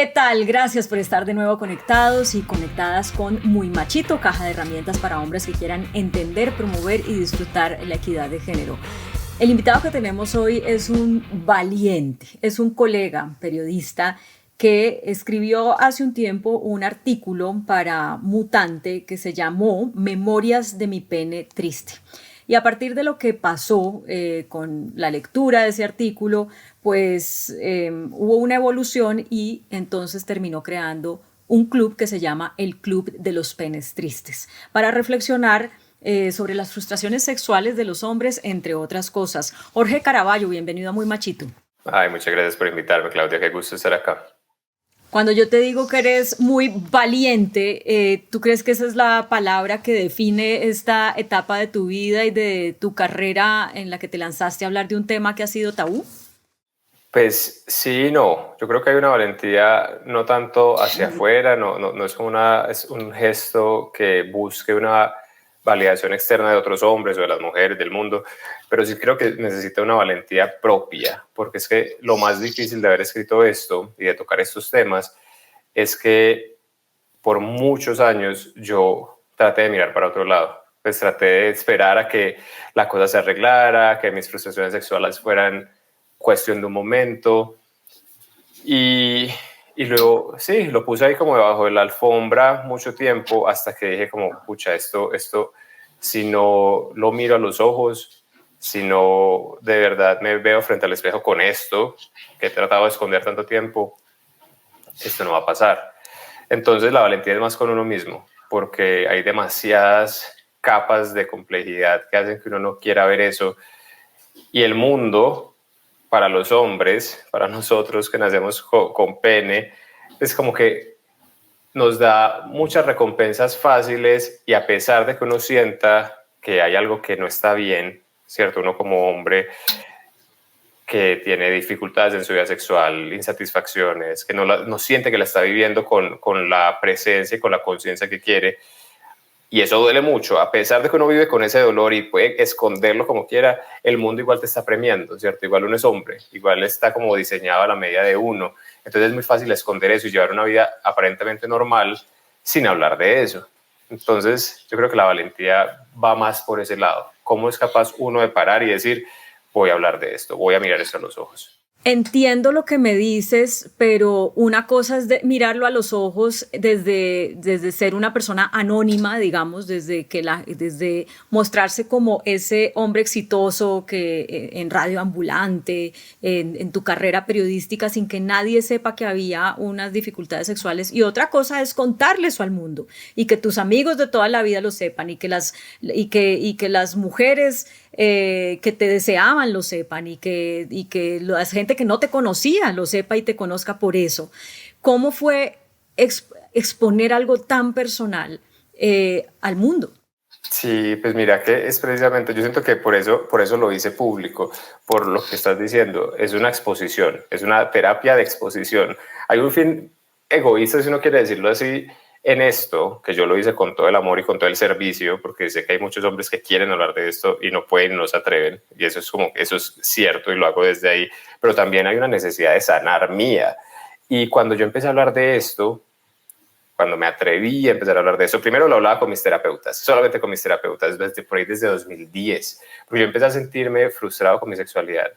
¿Qué tal? Gracias por estar de nuevo conectados y conectadas con Muy Machito, caja de herramientas para hombres que quieran entender, promover y disfrutar la equidad de género. El invitado que tenemos hoy es un valiente, es un colega periodista que escribió hace un tiempo un artículo para Mutante que se llamó Memorias de mi pene triste. Y a partir de lo que pasó con la lectura de ese artículo, pues hubo una evolución y entonces terminó creando un club que se llama el Club de los Penes Tristes, para reflexionar sobre las frustraciones sexuales de los hombres, entre otras cosas. Jorge Caraballo, bienvenido a Muy Machito. Ay, muchas gracias por invitarme, Claudia, qué gusto estar acá. Cuando yo te digo que eres muy valiente, ¿tú crees que esa es la palabra que define esta etapa de tu vida y de tu carrera en la que te lanzaste a hablar de un tema que ha sido tabú? Pues sí y no, yo creo que hay una valentía no tanto hacia afuera, no es como es un gesto que busque una validación externa de otros hombres o de las mujeres del mundo, pero sí creo que necesita una valentía propia, porque es que lo más difícil de haber escrito esto y de tocar estos temas es que por muchos años yo traté de mirar para otro lado. Pues traté de esperar a que la cosa se arreglara, que mis frustraciones sexuales fueran cuestión de un momento. Y, y luego, sí, lo puse ahí como debajo de la alfombra mucho tiempo hasta que dije como, pucha, esto, si no lo miro a los ojos, si no de verdad me veo frente al espejo con esto, que he tratado de esconder tanto tiempo, esto no va a pasar. Entonces la valentía es más con uno mismo, porque hay demasiadas capas de complejidad que hacen que uno no quiera ver eso. Y el mundo, para los hombres, para nosotros que nacemos con pene, es como que nos da muchas recompensas fáciles y a pesar de que uno sienta que hay algo que no está bien, ¿cierto? Uno como hombre que tiene dificultades en su vida sexual, insatisfacciones, que no siente que la está viviendo con la presencia y con la conciencia que quiere. Y eso duele mucho, a pesar de que uno vive con ese dolor y puede esconderlo como quiera, el mundo igual te está premiando, ¿cierto? Igual uno es hombre, igual está como diseñado a la medida de uno. Entonces es muy fácil esconder eso y llevar una vida aparentemente normal sin hablar de eso. Entonces yo creo que la valentía va más por ese lado. ¿Cómo es capaz uno de parar y decir, voy a hablar de esto, voy a mirar esto a los ojos? Entiendo lo que me dices, pero una cosa es mirarlo a los ojos desde ser una persona anónima, digamos, desde mostrarse como ese hombre exitoso que en radio ambulante, en tu carrera periodística, sin que nadie sepa que había unas dificultades sexuales. Y otra cosa es contarle eso al mundo y que tus amigos de toda la vida lo sepan y que las mujeres que te deseaban lo sepan y que la gente que no te conocía lo sepa y te conozca por eso. ¿Cómo fue exponer algo tan personal al mundo? Sí, pues mira que es precisamente, yo siento que por eso lo hice público, por lo que estás diciendo, es una exposición, es una terapia de exposición. Hay un fin egoísta, si uno quiere decirlo así, en esto, que yo lo hice con todo el amor y con todo el servicio, porque sé que hay muchos hombres que quieren hablar de esto y no pueden, no se atreven, y eso es cierto y lo hago desde ahí, pero también hay una necesidad de sanar mía. Y cuando yo empecé a hablar de esto, cuando me atreví a empezar a hablar de eso, primero lo hablaba con mis terapeutas, solamente con mis terapeutas, desde 2010, porque yo empecé a sentirme frustrado con mi sexualidad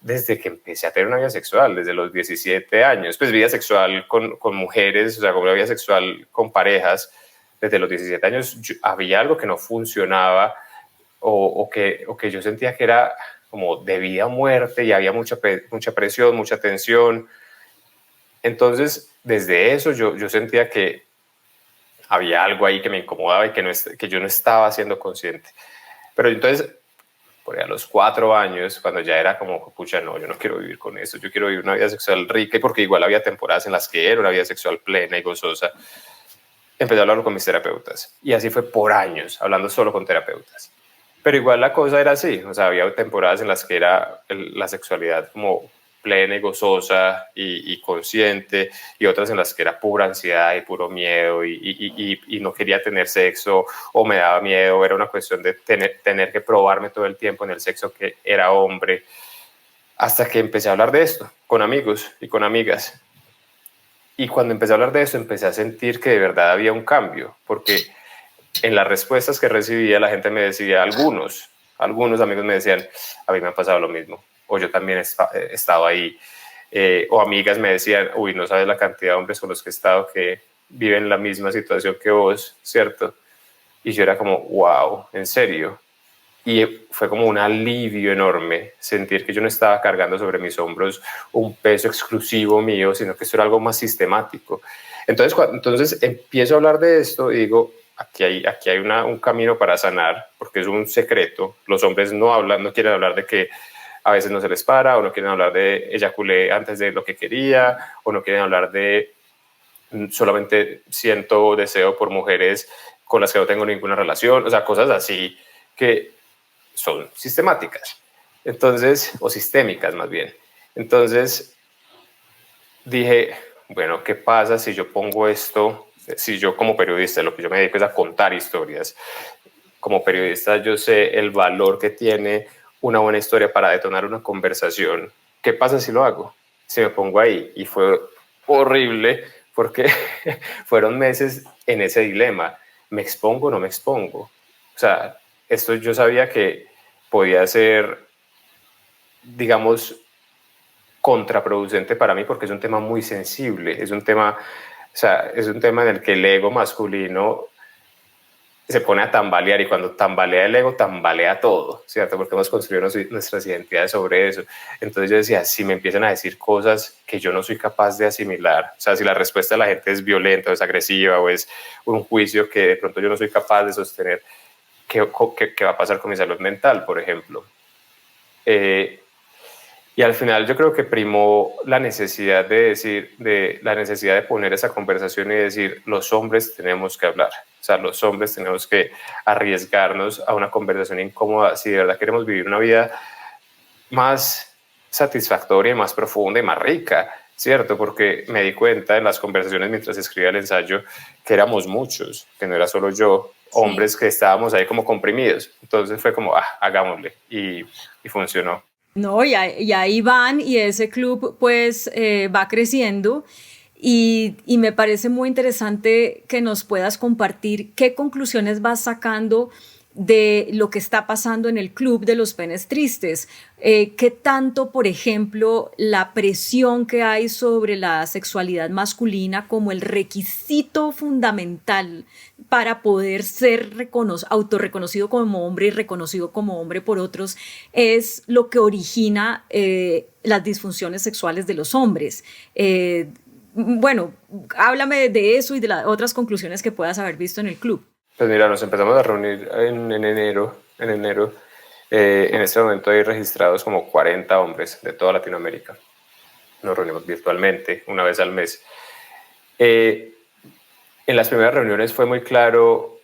desde que empecé a tener una vida sexual, desde los 17 años, pues vida sexual con mujeres, o sea, como una vida sexual con parejas, desde los 17 años había algo que no funcionaba o que yo sentía que era como de vida o muerte y había mucha presión, mucha tensión. Entonces, desde eso yo sentía que había algo ahí que me incomodaba y que yo no estaba siendo consciente. Pero entonces, por ahí a los 4 años, cuando ya era como, pucha, no, yo no quiero vivir con eso, yo quiero vivir una vida sexual rica, y porque igual había temporadas en las que era una vida sexual plena y gozosa, empecé a hablarlo con mis terapeutas. Y así fue por años, hablando solo con terapeutas. Pero igual la cosa era así, o sea, había temporadas en las que era la sexualidad como plena y gozosa y consciente, y otras en las que era pura ansiedad y puro miedo y no quería tener sexo o me daba miedo, era una cuestión de tener que probarme todo el tiempo en el sexo que era hombre, hasta que empecé a hablar de esto con amigos y con amigas. Y cuando empecé a hablar de eso, empecé a sentir que de verdad había un cambio, porque en las respuestas que recibía la gente me decía, algunos amigos me decían, a mí me ha pasado lo mismo, o yo también he estado ahí, o amigas me decían, uy, no sabes la cantidad de hombres con los que he estado que viven la misma situación que vos, ¿cierto? Y yo era como, wow, ¿en serio? Y fue como un alivio enorme sentir que yo no estaba cargando sobre mis hombros un peso exclusivo mío, sino que esto era algo más sistemático. Entonces empiezo a hablar de esto y digo, aquí hay un camino para sanar, porque es un secreto. Los hombres no hablan, no quieren hablar de que a veces no se les para, o no quieren hablar de eyaculé antes de lo que quería, o no quieren hablar de solamente siento deseo por mujeres con las que no tengo ninguna relación, o sea, cosas así que son sistemáticas, entonces, o sistémicas más bien. Entonces dije, bueno, ¿qué pasa si yo pongo esto? Si yo como periodista, lo que yo me dedico es a contar historias, como periodista yo sé el valor que tiene una buena historia para detonar una conversación. ¿Qué pasa si lo hago? Si me pongo ahí. Y fue horrible porque fueron meses en ese dilema. ¿Me expongo o no me expongo? O sea, esto yo sabía que podía ser, digamos, contraproducente para mí porque es un tema muy sensible, es un tema, o sea, es un tema en el que el ego masculino se pone a tambalear, y cuando tambalea el ego, tambalea todo, ¿cierto? Porque hemos construido nuestras identidades sobre eso. Entonces yo decía, si me empiezan a decir cosas que yo no soy capaz de asimilar, o sea, si la respuesta de la gente es violenta o es agresiva o es un juicio que de pronto yo no soy capaz de sostener, ¿qué va a pasar con mi salud mental, por ejemplo? Y al final yo creo que primó la necesidad la necesidad de poner esa conversación y decir, los hombres tenemos que hablar. O sea, los hombres tenemos que arriesgarnos a una conversación incómoda si de verdad queremos vivir una vida más satisfactoria, más profunda y más rica, ¿cierto? Porque me di cuenta en las conversaciones mientras escribía el ensayo que éramos muchos, que no era solo yo, hombres Sí. que estábamos ahí como comprimidos. Entonces fue como, hagámosle, y funcionó. No, y ahí van y ese club pues va creciendo y me parece muy interesante que nos puedas compartir qué conclusiones vas sacando de lo que está pasando en el Club de los Penes Tristes. ¿Qué tanto, por ejemplo, la presión que hay sobre la sexualidad masculina como el requisito fundamental para poder ser autorreconocido como hombre y reconocido como hombre por otros es lo que origina las disfunciones sexuales de los hombres? Bueno, háblame de eso y de las otras conclusiones que puedas haber visto en el club. Pues mira, nos empezamos a reunir en enero. En este momento hay registrados como 40 hombres de toda Latinoamérica. Nos reunimos virtualmente una vez al mes. En las primeras reuniones fue muy claro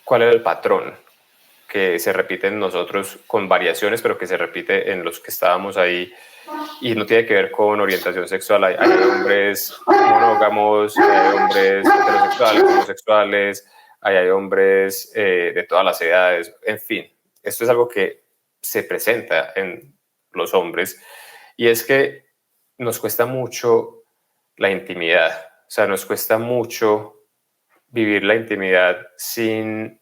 cuál era el patrón que se repite en nosotros con variaciones, pero que se repite en los que estábamos ahí, y no tiene que ver con orientación sexual. Hay hombres monógamos, hay hombres heterosexuales, homosexuales, hay hombres de todas las edades, en fin. Esto es algo que se presenta en los hombres, y es que nos cuesta mucho la intimidad. O sea, nos cuesta mucho vivir la intimidad sin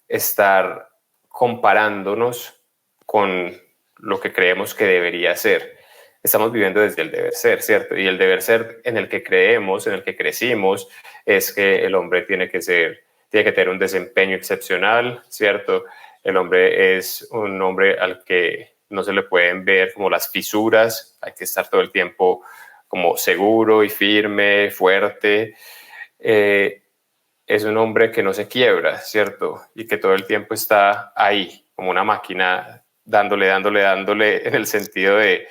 estar comparándonos con lo que creemos que debería ser. Estamos viviendo desde el deber ser, ¿cierto? Y el deber ser en el que creemos, en el que crecimos, es que el hombre tiene que tener un desempeño excepcional, ¿cierto? El hombre es un hombre al que no se le pueden ver como las fisuras, hay que estar todo el tiempo como seguro y firme, fuerte. Es un hombre que no se quiebra, ¿cierto? Y que todo el tiempo está ahí, como una máquina, dándole, en el sentido de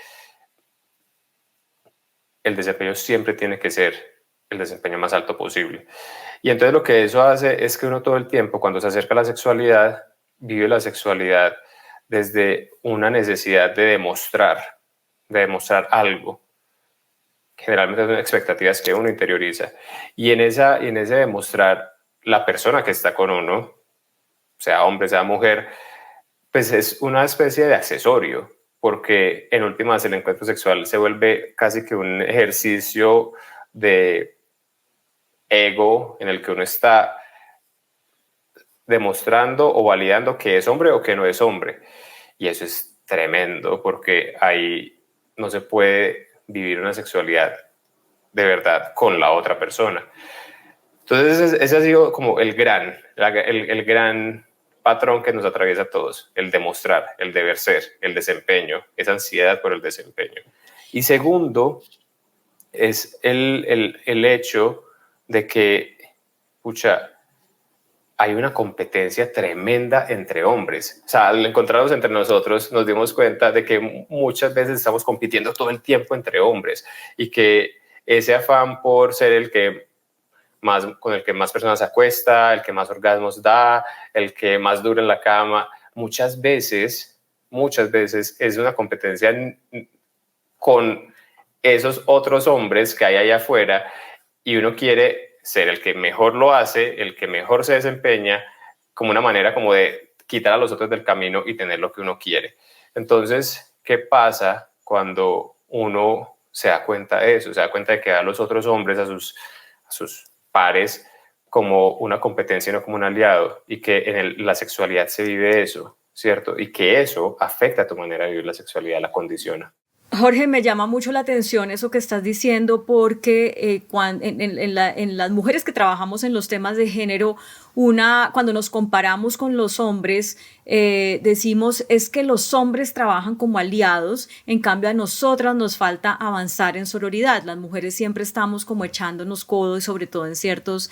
el desempeño siempre tiene que ser el desempeño más alto posible. Y entonces lo que eso hace es que uno todo el tiempo, cuando se acerca a la sexualidad, vive la sexualidad desde una necesidad de demostrar algo. Generalmente son expectativas que uno interioriza. Y en ese demostrar, la persona que está con uno, sea hombre, sea mujer, pues es una especie de accesorio, porque en últimas el encuentro sexual se vuelve casi que un ejercicio de ego en el que uno está demostrando o validando que es hombre o que no es hombre. Y eso es tremendo porque ahí no se puede vivir una sexualidad de verdad con la otra persona. Entonces ese ha sido como el gran patrón que nos atraviesa a todos, el demostrar, el deber ser, el desempeño, esa ansiedad por el desempeño. Y segundo, es el hecho de que, pucha, hay una competencia tremenda entre hombres. O sea, al encontrarnos entre nosotros nos dimos cuenta de que muchas veces estamos compitiendo todo el tiempo entre hombres y que ese afán por ser el que más, con el que más personas se acuesta, el que más orgasmos da, el que más dura en la cama, muchas veces es una competencia con esos otros hombres que hay allá afuera y uno quiere ser el que mejor lo hace, el que mejor se desempeña, como una manera como de quitar a los otros del camino y tener lo que uno quiere. Entonces, ¿qué pasa cuando uno se da cuenta de eso? Se da cuenta de que a los otros hombres, a sus pares, como una competencia y no como un aliado, y que en la sexualidad se vive eso, ¿cierto? Y que eso afecta a tu manera de vivir la sexualidad, la condiciona. Jorge, me llama mucho la atención eso que estás diciendo porque en las mujeres que trabajamos en los temas de género, cuando nos comparamos con los hombres, decimos es que los hombres trabajan como aliados, en cambio a nosotras nos falta avanzar en sororidad. Las mujeres siempre estamos como echándonos codos, sobre todo en ciertos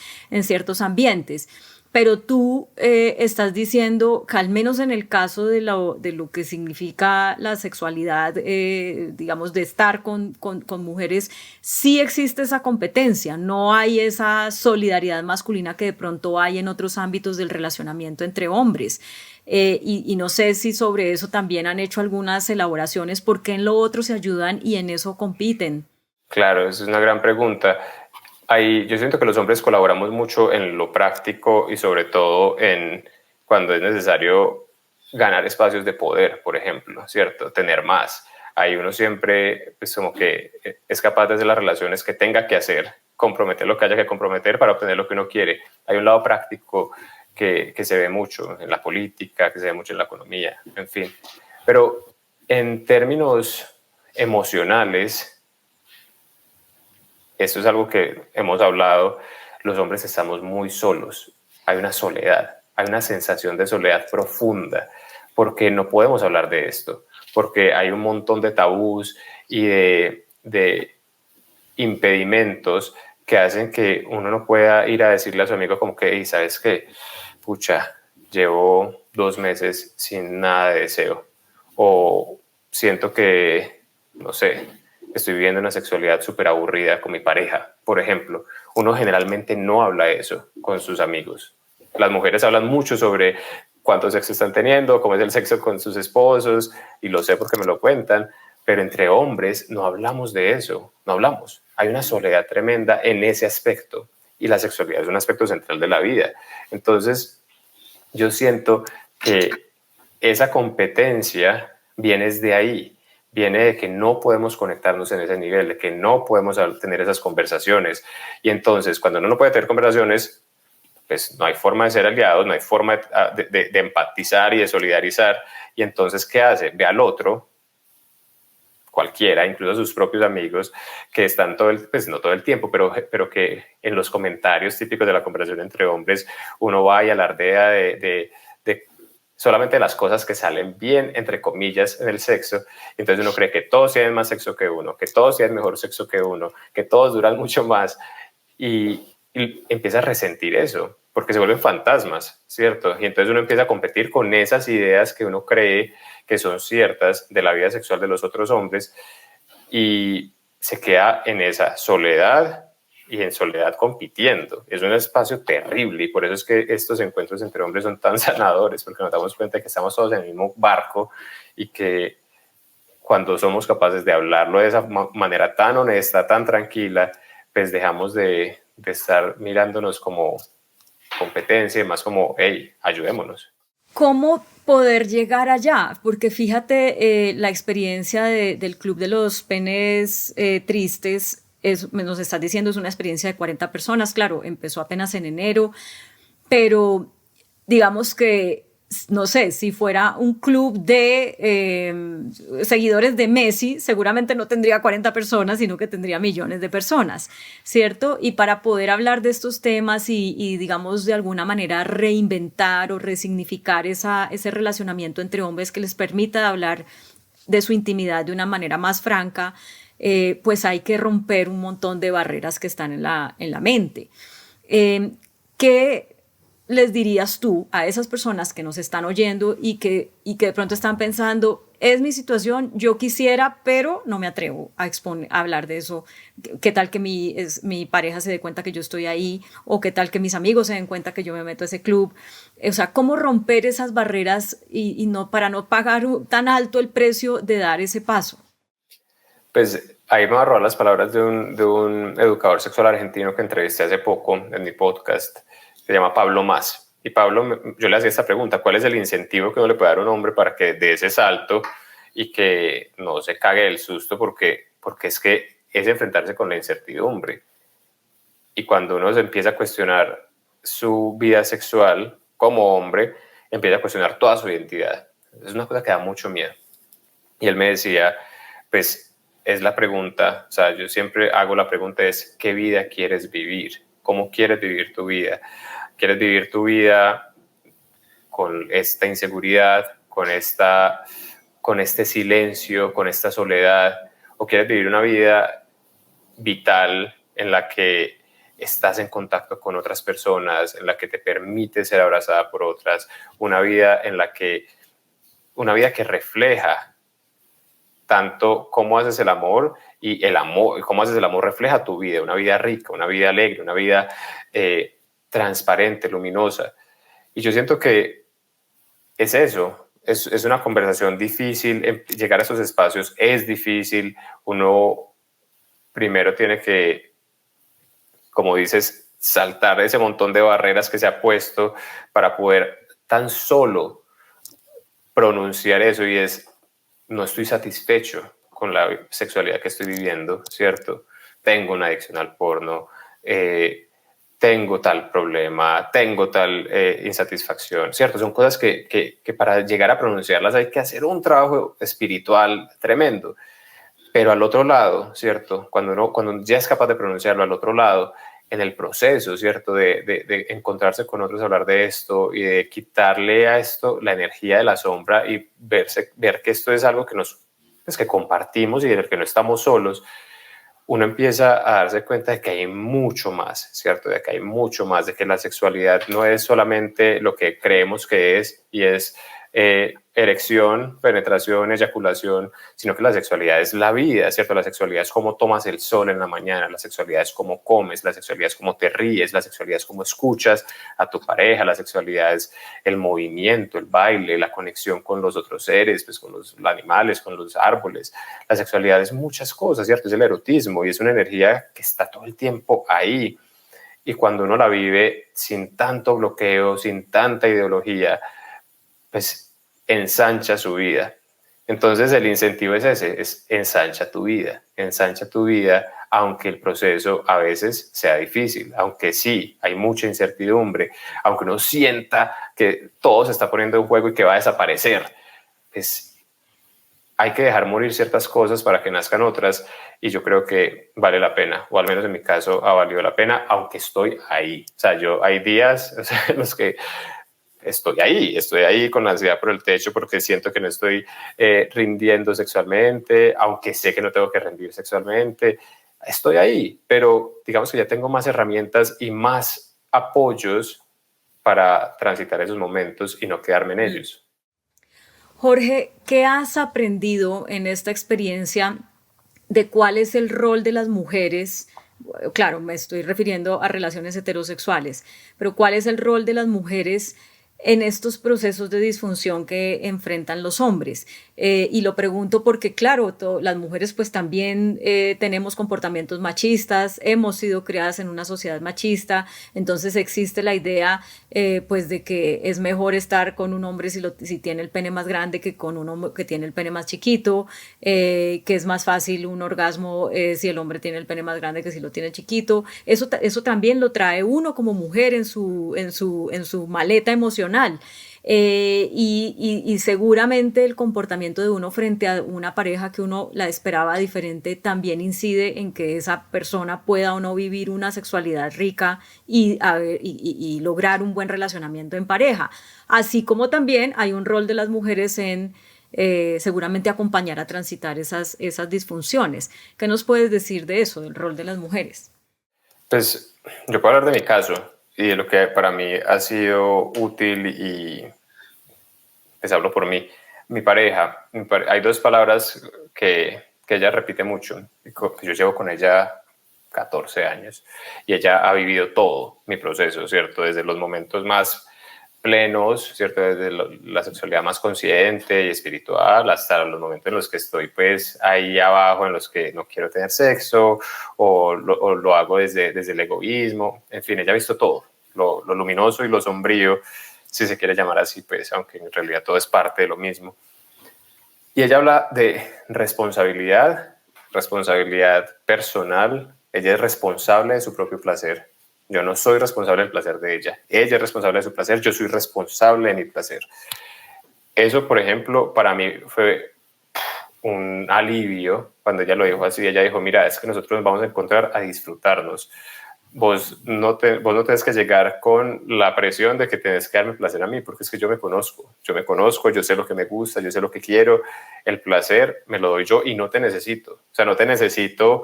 ambientes. Pero tú estás diciendo que al menos en el caso de lo que significa la sexualidad, digamos, de estar con mujeres, sí existe esa competencia, no hay esa solidaridad masculina que de pronto hay en otros ámbitos del relacionamiento entre hombres. Y no sé si sobre eso también han hecho algunas elaboraciones, porque en lo otro se ayudan y en eso compiten. Claro, esa es una gran pregunta. Yo siento que los hombres colaboramos mucho en lo práctico y sobre todo en cuando es necesario ganar espacios de poder, por ejemplo, ¿cierto? Tener más. Ahí uno siempre pues como que es capaz de hacer las relaciones que tenga que hacer, comprometer lo que haya que comprometer para obtener lo que uno quiere. Hay un lado práctico que se ve mucho en la política, que se ve mucho en la economía, en fin. Pero en términos emocionales, esto es algo que hemos hablado, los hombres estamos muy solos, hay una soledad, hay una sensación de soledad profunda, porque no podemos hablar de esto, porque hay un montón de tabús y de impedimentos que hacen que uno no pueda ir a decirle a su amigo como que, hey, ¿sabes qué? Pucha, llevo 2 meses sin nada de deseo, o siento que, no sé, estoy viviendo una sexualidad súper aburrida con mi pareja, por ejemplo. Uno generalmente no habla eso con sus amigos. Las mujeres hablan mucho sobre cuánto sexo están teniendo, cómo es el sexo con sus esposos, y lo sé porque me lo cuentan, pero entre hombres no hablamos de eso, no hablamos. Hay una soledad tremenda en ese aspecto, y la sexualidad es un aspecto central de la vida. Entonces, yo siento que esa competencia viene de ahí, viene de que no podemos conectarnos en ese nivel, de que no podemos tener esas conversaciones. Y entonces, cuando uno no puede tener conversaciones, pues no hay forma de ser aliados, no hay forma de empatizar y de solidarizar. Y entonces, ¿qué hace? Ve al otro, cualquiera, incluso a sus propios amigos, que están pues no todo el tiempo, pero que en los comentarios típicos de la conversación entre hombres, uno va y alardea de solamente las cosas que salen bien, entre comillas, en el sexo. Entonces uno cree que todos tienen más sexo que uno, que todos tienen mejor sexo que uno, que todos duran mucho más. Y empieza a resentir eso, porque se vuelven fantasmas, ¿cierto? Y entonces uno empieza a competir con esas ideas que uno cree que son ciertas de la vida sexual de los otros hombres y se queda en esa soledad y en soledad compitiendo. Es un espacio terrible y por eso es que estos encuentros entre hombres son tan sanadores, porque nos damos cuenta de que estamos todos en el mismo barco y que cuando somos capaces de hablarlo de esa manera tan honesta, tan tranquila, pues dejamos de estar mirándonos como competencia, más como, hey, ayudémonos. ¿Cómo poder llegar allá? Porque fíjate, la experiencia del Club de los Penes Tristes nos estás diciendo, es una experiencia de 40 personas, claro, empezó apenas en enero, pero digamos que, no sé, si fuera un club de seguidores de Messi, seguramente no tendría 40 personas, sino que tendría millones de personas, ¿cierto? Y para poder hablar de estos temas y digamos, de alguna manera reinventar o resignificar ese relacionamiento entre hombres que les permita hablar de su intimidad de una manera más franca, pues hay que romper un montón de barreras que están en la mente. ¿Qué les dirías tú a esas personas que nos están oyendo y que de pronto están pensando, es mi situación, yo quisiera, pero no me atrevo a hablar de eso? ¿Qué tal que mi pareja se dé cuenta que yo estoy ahí? ¿O qué tal que mis amigos se den cuenta que yo me meto a ese club? O sea, ¿cómo romper esas barreras y no, para no pagar tan alto el precio de dar ese paso? Pues ahí me voy a robar las palabras de un educador sexual argentino que entrevisté hace poco en mi podcast. Se llama Pablo Mas. Y Pablo, yo le hacía esta pregunta: ¿cuál es el incentivo que uno le puede dar a un hombre para que dé ese salto y que no se cague del susto? Porque es que es enfrentarse con la incertidumbre. Y cuando uno se empieza a cuestionar su vida sexual como hombre, empieza a cuestionar toda su identidad. Es una cosa que da mucho miedo. Y él me decía, pues es la pregunta, o sea, yo siempre hago la pregunta es, ¿qué vida quieres vivir? ¿Cómo quieres vivir tu vida? ¿Quieres vivir tu vida con esta inseguridad, con este silencio, con esta soledad? ¿O quieres vivir una vida vital en la que estás en contacto con otras personas, en la que te permite ser abrazada por otras, una vida que refleja tanto cómo haces el amor y cómo haces el amor refleja tu vida, una vida rica, una vida alegre, una vida transparente, luminosa? Y yo siento que es eso, es una conversación difícil, llegar a esos espacios es difícil, uno primero tiene que, como dices, saltar ese montón de barreras que se ha puesto para poder tan solo pronunciar eso, y es, no estoy satisfecho con la sexualidad que estoy viviendo, ¿cierto? Tengo una adicción al porno, tengo tal problema, tengo tal insatisfacción, ¿cierto? Son cosas que para llegar a pronunciarlas hay que hacer un trabajo espiritual tremendo. Pero al otro lado, ¿cierto? Cuando ya es capaz de pronunciarlo, al otro lado, en el proceso, ¿cierto? De encontrarse con otros, hablar de esto y de quitarle a esto la energía de la sombra y ver que esto es algo que compartimos y en el que no estamos solos, uno empieza a darse cuenta de que hay mucho más, ¿cierto? De que hay mucho más, de que la sexualidad no es solamente lo que creemos que es, y es erección, penetración, eyaculación, sino que la sexualidad es la vida, ¿cierto? La sexualidad es cómo tomas el sol en la mañana, la sexualidad es cómo comes, la sexualidad es cómo te ríes, la sexualidad es cómo escuchas a tu pareja, la sexualidad es el movimiento, el baile, la conexión con los otros seres, pues con los animales, con los árboles. La sexualidad es muchas cosas, ¿cierto? Es el erotismo y es una energía que está todo el tiempo ahí. Y cuando uno la vive sin tanto bloqueo, sin tanta ideología, pues ensancha su vida. Entonces el incentivo es ese, es ensancha tu vida, aunque el proceso a veces sea difícil, aunque sí, hay mucha incertidumbre, aunque uno sienta que todo se está poniendo en juego y que va a desaparecer, pues hay que dejar morir ciertas cosas para que nazcan otras, y yo creo que vale la pena, o al menos en mi caso ha valido la pena, aunque estoy ahí. O sea, hay días, o sea, en los que estoy ahí con la ansiedad por el techo porque siento que no estoy rindiendo sexualmente, aunque sé que no tengo que rendir sexualmente, estoy ahí, pero digamos que ya tengo más herramientas y más apoyos para transitar esos momentos y no quedarme en ellos. Jorge, ¿qué has aprendido en esta experiencia de cuál es el rol de las mujeres? Claro, me estoy refiriendo a relaciones heterosexuales, pero ¿cuál es el rol de las mujeres en estos procesos de disfunción que enfrentan los hombres. Y lo pregunto porque, claro, las mujeres pues también tenemos comportamientos machistas, hemos sido criadas en una sociedad machista, entonces existe la idea pues de que es mejor estar con un hombre si tiene el pene más grande que con un hombre que tiene el pene más chiquito, que es más fácil un orgasmo si el hombre tiene el pene más grande que si lo tiene chiquito. Eso también lo trae uno como mujer en su maleta emocional. Y seguramente el comportamiento de uno frente a una pareja que uno la esperaba diferente también incide en que esa persona pueda o no vivir una sexualidad rica y lograr un buen relacionamiento en pareja. Así como también hay un rol de las mujeres en seguramente acompañar a transitar esas disfunciones. ¿Qué nos puedes decir de eso, del rol de las mujeres? Pues yo puedo hablar de mi caso y de lo que para mí ha sido útil y pues hablo por mí. Hay dos palabras que ella repite mucho. Yo llevo con ella 14 años y ella ha vivido todo mi proceso, ¿cierto? Desde los momentos más plenos, ¿cierto? Desde la sexualidad más consciente y espiritual hasta los momentos en los que estoy pues ahí abajo, en los que no quiero tener sexo o lo hago desde el egoísmo. En fin, ella ha visto todo, lo luminoso y lo sombrío, si se quiere llamar así, pues, aunque en realidad todo es parte de lo mismo. Y ella habla de responsabilidad personal. Ella es responsable de su propio placer. Yo no soy responsable del placer de ella. Ella es responsable de su placer, yo soy responsable de mi placer. Eso, por ejemplo, para mí fue un alivio cuando ella lo dijo así. Ella dijo, mira, es que nosotros nos vamos a encontrar a disfrutarnos. Vos no tenés que llegar con la presión de que tenés que darme placer a mí, porque es que yo me conozco, yo sé lo que me gusta, yo sé lo que quiero, el placer me lo doy yo y no te necesito. O sea, no te necesito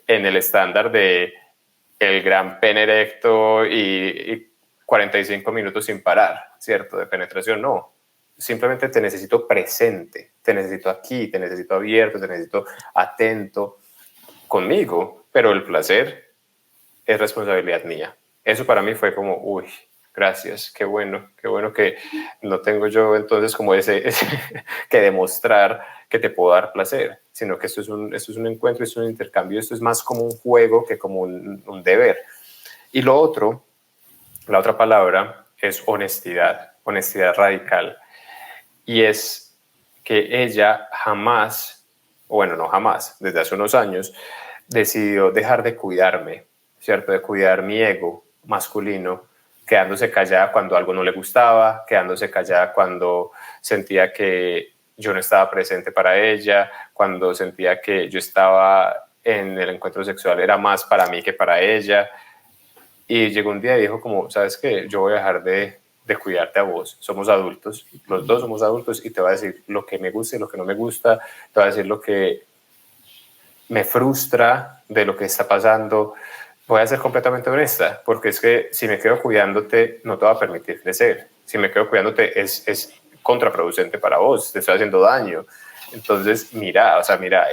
en el estándar de el gran pene erecto y 45 minutos sin parar, ¿cierto? De penetración, no. Simplemente te necesito presente, te necesito aquí, te necesito abierto, te necesito atento conmigo, pero el placer es responsabilidad mía. Eso para mí fue como, uy, gracias, qué bueno que no tengo yo entonces como ese que demostrar que te puedo dar placer, sino que esto es un encuentro, esto es un intercambio, esto es más como un juego que como un deber. Y lo otro, la otra palabra es honestidad radical. Y es que ella jamás, bueno, no jamás, desde hace unos años, decidió dejar de cuidarme, ¿cierto? De cuidar mi ego masculino, quedándose callada cuando algo no le gustaba, quedándose callada cuando sentía que yo no estaba presente para ella, cuando sentía que yo estaba en el encuentro sexual, era más para mí que para ella. Y llegó un día y dijo como, ¿sabes qué? Yo voy a dejar de cuidarte a vos. Somos adultos, los dos somos adultos y te voy a decir lo que me gusta y lo que no me gusta, te voy a decir lo que me frustra de lo que está pasando. Voy a ser completamente honesta, porque es que si me quedo cuidándote, no te va a permitir crecer. Si me quedo cuidándote, es contraproducente para vos, te estoy haciendo daño. Entonces, mira,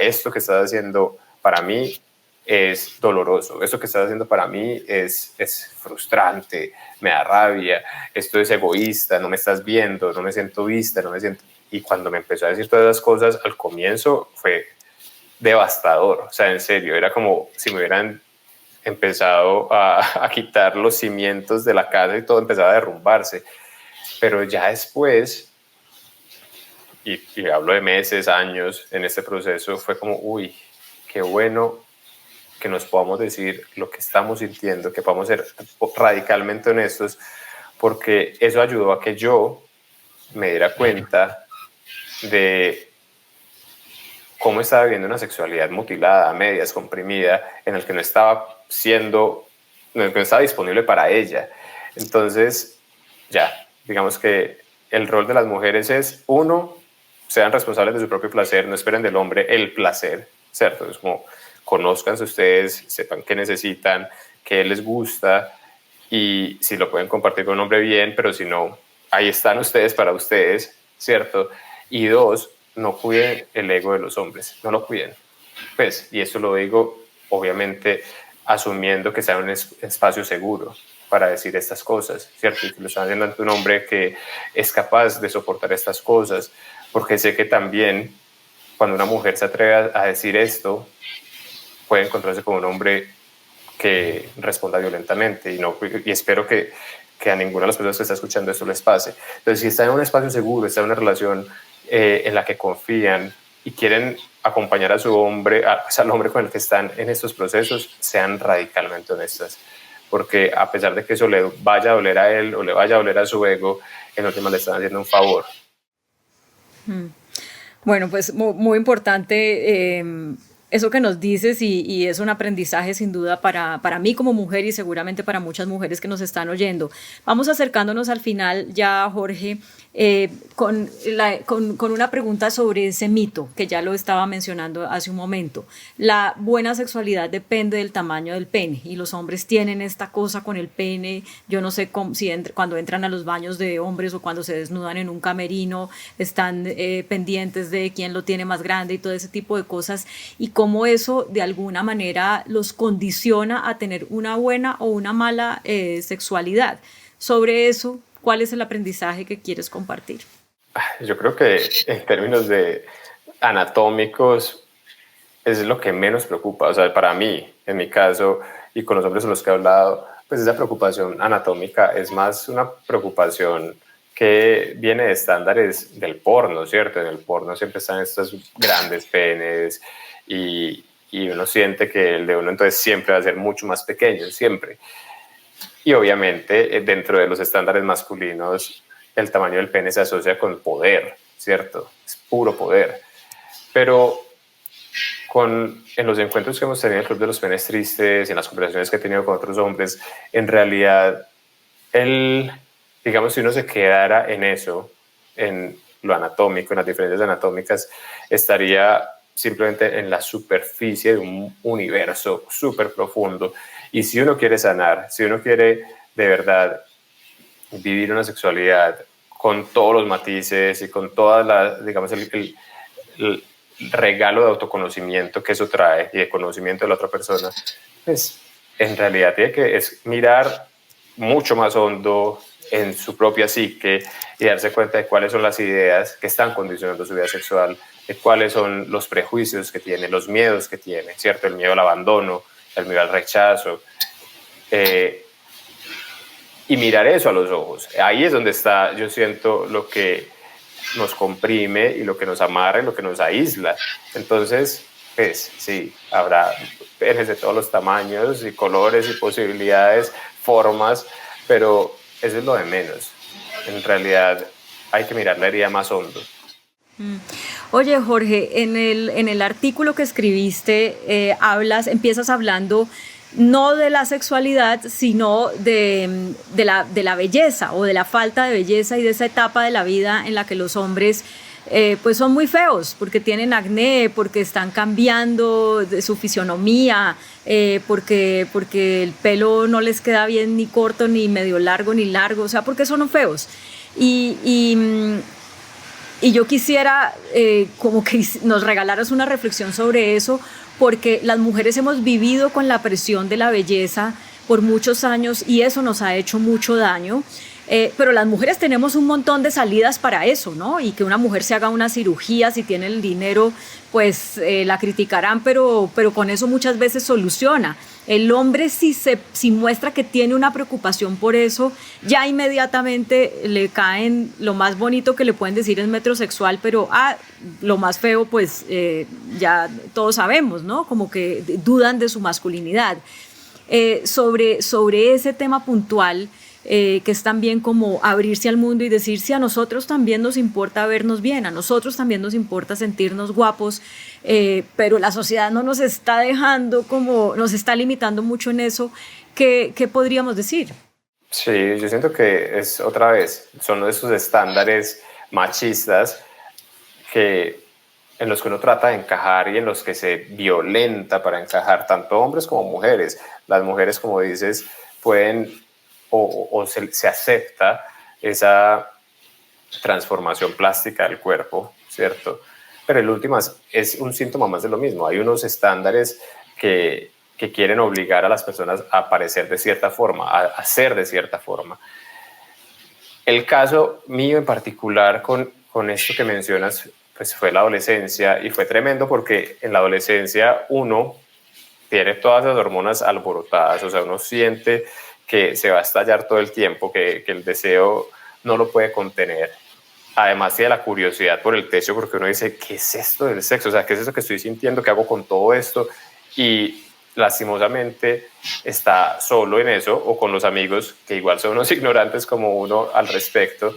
esto que estás haciendo para mí es doloroso, esto que estás haciendo para mí es frustrante, me da rabia, esto es egoísta, no me estás viendo, no me siento vista, no me siento... Y cuando me empezó a decir todas esas cosas, al comienzo fue devastador, o sea, en serio, era como si me hubieran empezado a quitar los cimientos de la casa y todo empezaba a derrumbarse. Pero ya después, y hablo de meses, años en este proceso, fue como, uy, qué bueno que nos podamos decir lo que estamos sintiendo, que podamos ser radicalmente honestos, porque eso ayudó a que yo me diera cuenta de cómo estaba viviendo una sexualidad mutilada, a medias, comprimida, en el que no estaba disponible para ella. Entonces, ya, digamos que el rol de las mujeres es, uno, sean responsables de su propio placer, no esperen del hombre el placer, ¿cierto? Es como, conózcanse ustedes, sepan qué necesitan, qué les gusta, y si lo pueden compartir con un hombre bien, pero si no, ahí están ustedes para ustedes, ¿cierto? Y dos, no cuiden el ego de los hombres, no lo cuiden. Pues, y esto lo digo, obviamente, asumiendo que sea un espacio seguro. para decir estas cosas, ¿cierto? Y que lo están haciendo ante un hombre que es capaz de soportar estas cosas, porque sé que también cuando una mujer se atreve a decir esto, puede encontrarse con un hombre que responda violentamente y espero que a ninguna de las personas que está escuchando esto les pase. Entonces, si está en un espacio seguro, está en una relación en la que confían y quieren acompañar a su hombre, al hombre con el que están en estos procesos, sean radicalmente honestas, porque a pesar de que eso le vaya a doler a él o le vaya a doler a su ego, en última le están haciendo un favor. Bueno, pues muy importante eso que nos dices y es un aprendizaje sin duda para mí como mujer y seguramente para muchas mujeres que nos están oyendo. Vamos acercándonos al final ya, Jorge, con una pregunta sobre ese mito que ya lo estaba mencionando hace un momento. La buena sexualidad depende del tamaño del pene y los hombres tienen esta cosa con el pene. Yo no sé si cuando entran a los baños de hombres o cuando se desnudan en un camerino están pendientes de quién lo tiene más grande y todo ese tipo de cosas, y cómo eso de alguna manera los condiciona a tener una buena o una mala sexualidad. Sobre eso, ¿cuál es el aprendizaje que quieres compartir? Yo creo que en términos de anatómicos es lo que menos preocupa. O sea, para mí, en mi caso, y con los hombres con los que he hablado, pues esa preocupación anatómica es más una preocupación que viene de estándares del porno, ¿cierto? En el porno siempre están estos grandes penes y uno siente que el de uno entonces siempre va a ser mucho más pequeño, siempre. Y obviamente dentro de los estándares masculinos el tamaño del pene se asocia con poder, ¿cierto? Es puro poder. Pero en los encuentros que hemos tenido en el Club de los Penes Tristes y en las conversaciones que he tenido con otros hombres, en realidad, digamos, si uno se quedara en eso, en lo anatómico, en las diferencias anatómicas, estaría simplemente en la superficie de un universo súper profundo. Y si uno quiere sanar, si uno quiere de verdad vivir una sexualidad con todos los matices y con toda la, digamos, el regalo de autoconocimiento que eso trae y de conocimiento de la otra persona, pues en realidad tiene que mirar mucho más hondo en su propia psique y darse cuenta de cuáles son las ideas que están condicionando su vida sexual, de cuáles son los prejuicios que tiene, los miedos que tiene, ¿cierto? El miedo al abandono, el miedo al rechazo, y mirar eso a los ojos. Ahí es donde está, yo siento, lo que nos comprime y lo que nos amarra y lo que nos aísla. Entonces, pues sí, habrá penes de todos los tamaños y colores y posibilidades, formas, pero eso es lo de menos. En realidad hay que mirar la herida más hondo. Oye, Jorge, en el artículo que escribiste empiezas hablando no de la sexualidad, sino de la belleza o de la falta de belleza y de esa etapa de la vida en la que los hombres pues son muy feos, porque tienen acné, porque están cambiando de su fisionomía, porque el pelo no les queda bien ni corto, ni medio largo, ni largo, o sea, porque son feos. Y yo quisiera como que nos regalaras una reflexión sobre eso, porque las mujeres hemos vivido con la presión de la belleza por muchos años y eso nos ha hecho mucho daño. Pero las mujeres tenemos un montón de salidas para eso, ¿no? Y que una mujer se haga una cirugía, si tiene el dinero, pues la criticarán, pero con eso muchas veces soluciona. El hombre si muestra que tiene una preocupación por eso, ya inmediatamente le caen, lo más bonito que le pueden decir es metrosexual, pero lo más feo pues ya todos sabemos, ¿no? Como que dudan de su masculinidad. Sobre ese tema puntual, que es también como abrirse al mundo y decir si a nosotros también nos importa vernos bien, a nosotros también nos importa sentirnos guapos, pero la sociedad no nos está dejando, como nos está limitando mucho en eso. ¿Qué podríamos decir? Sí, yo siento que es otra vez, son esos estándares machistas en los que uno trata de encajar y en los que se violenta para encajar tanto hombres como mujeres. Las mujeres, como dices, pueden o se acepta esa transformación plástica del cuerpo, ¿cierto? Pero el último es un síntoma más de lo mismo. Hay unos estándares que que quieren obligar a las personas a parecer de cierta forma, a ser de cierta forma. El caso mío en particular con esto que mencionas, pues fue la adolescencia, y fue tremendo porque en la adolescencia uno tiene todas las hormonas alborotadas, o sea, uno siente que se va a estallar todo el tiempo, que el deseo no lo puede contener. Además tiene la curiosidad por el techo, porque uno dice, ¿qué es esto del sexo? O sea, ¿qué es eso que estoy sintiendo? ¿Qué hago con todo esto? Y lastimosamente está solo en eso, o con los amigos que igual son unos ignorantes como uno al respecto.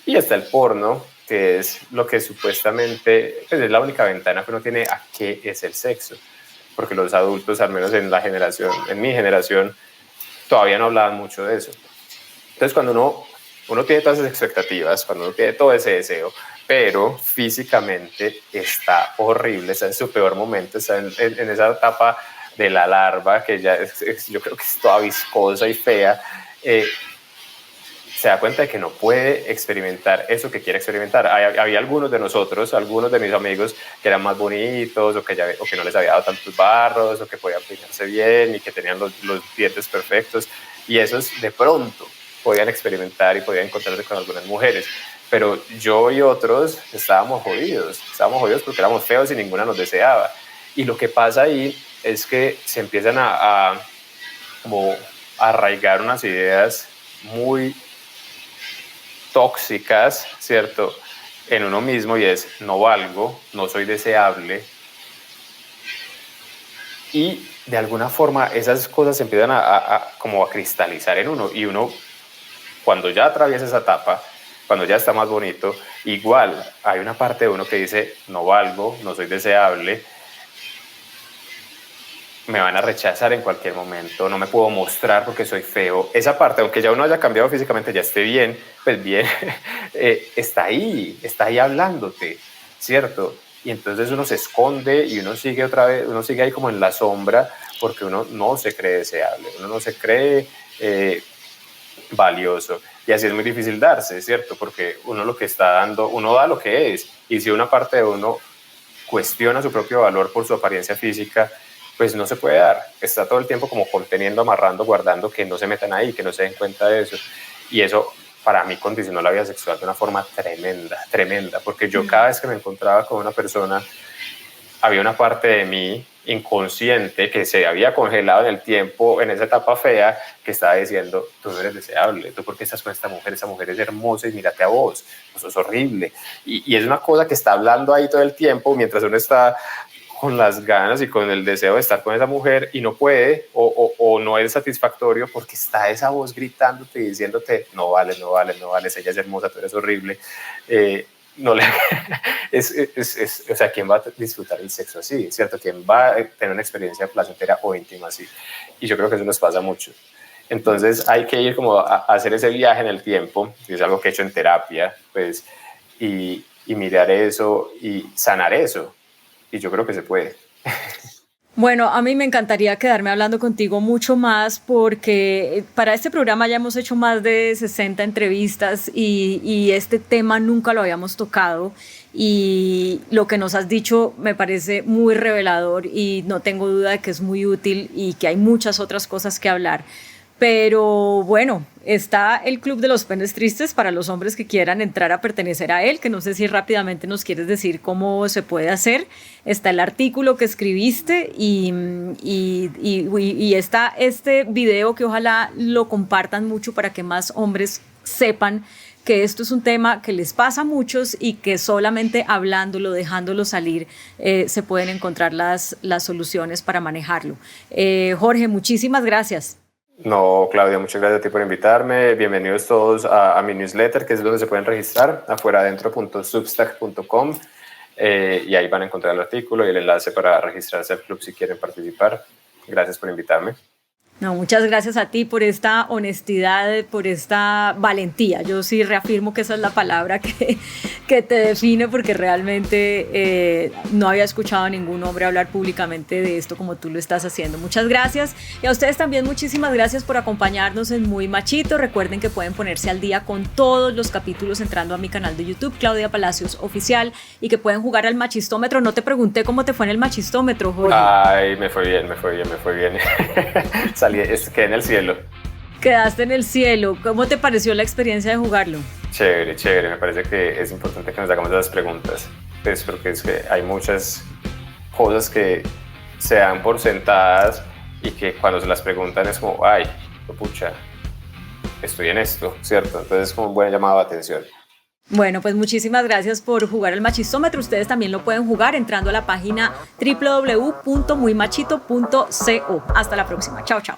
Y está el porno, que es lo que supuestamente pues es la única ventana que uno tiene a qué es el sexo, porque los adultos, al menos en mi generación, todavía no hablaban mucho de eso. Entonces cuando uno tiene todas esas expectativas, cuando uno tiene todo ese deseo, pero físicamente está horrible, está en su peor momento, está en esa etapa de la larva, que ya yo creo que es toda viscosa y fea, se da cuenta de que no puede experimentar eso que quiere experimentar. Había algunos de nosotros, algunos de mis amigos, que eran más bonitos, o que no les había dado tantos barros, o que podían peinarse bien, y que tenían los dientes perfectos, y esos de pronto podían experimentar y podían encontrarse con algunas mujeres. Pero yo y otros estábamos jodidos porque éramos feos y ninguna nos deseaba. Y lo que pasa ahí es que se empiezan como a arraigar unas ideas muy tóxicas, ¿cierto?, en uno mismo, y es: no valgo, no soy deseable. Y de alguna forma esas cosas se empiezan como a cristalizar en uno, y uno, cuando ya atraviesa esa etapa, cuando ya está más bonito, igual hay una parte de uno que dice: no valgo, no soy deseable, me van a rechazar en cualquier momento, no me puedo mostrar porque soy feo. Esa parte, aunque ya uno haya cambiado físicamente, ya esté bien, pues bien, está ahí hablándote, ¿cierto? Y entonces uno se esconde y uno sigue otra vez, uno sigue ahí como en la sombra, porque uno no se cree deseable, uno no se cree valioso. Y así es muy difícil darse, ¿cierto? Porque uno lo que está dando, uno da lo que es. Y si una parte de uno cuestiona su propio valor por su apariencia física, pues no se puede dar. Está todo el tiempo como conteniendo, amarrando, guardando, que no se metan ahí, que no se den cuenta de eso. Y eso para mí condicionó la vida sexual de una forma tremenda, porque yo cada vez que me encontraba con una persona, había una parte de mí inconsciente que se había congelado en el tiempo, en esa etapa fea, que estaba diciendo: tú no eres deseable, tú por qué estás con esta mujer es hermosa y mírate a vos, eso es horrible. Y es una cosa que está hablando ahí todo el tiempo, mientras uno está con las ganas y con el deseo de estar con esa mujer y no puede, o no es satisfactorio, porque está esa voz gritándote y diciéndote: no vales, ella es hermosa, tú eres horrible. No le, o sea, ¿quién va a disfrutar el sexo así? ¿Cierto? ¿Quién va a tener una experiencia placentera o íntima así? Y yo creo que eso nos pasa mucho. Entonces hay que ir como a hacer ese viaje en el tiempo, que es algo que he hecho en terapia, pues, y mirar eso y sanar eso. Y yo creo que se puede. Bueno, a mí me encantaría quedarme hablando contigo mucho más, porque para este programa ya hemos hecho más de 60 entrevistas y este tema nunca lo habíamos tocado, y lo que nos has dicho me parece muy revelador y no tengo duda de que es muy útil y que hay muchas otras cosas que hablar. Pero bueno, está el Club de los Penes Tristes para los hombres que quieran entrar a pertenecer a él, que no sé si rápidamente nos quieres decir cómo se puede hacer. Está el artículo que escribiste y está este video que ojalá lo compartan mucho para que más hombres sepan que esto es un tema que les pasa a muchos y que solamente hablándolo, dejándolo salir, se pueden encontrar las soluciones para manejarlo. Jorge, muchísimas gracias. No, Claudia, muchas gracias a ti por invitarme. Bienvenidos todos a mi newsletter, que es donde se pueden registrar, afueraadentro.substack.com, y ahí van a encontrar el artículo y el enlace para registrarse al club si quieren participar. Gracias por invitarme. No, muchas gracias a ti por esta honestidad, por esta valentía. Yo sí reafirmo que esa es la palabra que te define, porque realmente no había escuchado a ningún hombre hablar públicamente de esto como tú lo estás haciendo. Muchas gracias. Y a ustedes también muchísimas gracias por acompañarnos en Muy Machito. Recuerden que pueden ponerse al día con todos los capítulos entrando a mi canal de YouTube, Claudia Palacios Oficial, y que pueden jugar al machistómetro. No te pregunté cómo te fue en el machistómetro, Jorge. Ay, me fue bien. Quedé en el cielo. Quedaste en el cielo. ¿Cómo te pareció la experiencia de jugarlo? Chévere. Me parece que es importante que nos hagamos esas preguntas. Pues porque es que hay muchas cosas que se dan por sentadas y que cuando se las preguntan es como, ay, pucha, estoy en esto, ¿cierto? Entonces es como un buen llamado de atención. Bueno, pues muchísimas gracias por jugar al machistómetro. Ustedes también lo pueden jugar entrando a la página www.muymachito.co. Hasta la próxima. Chao, chao.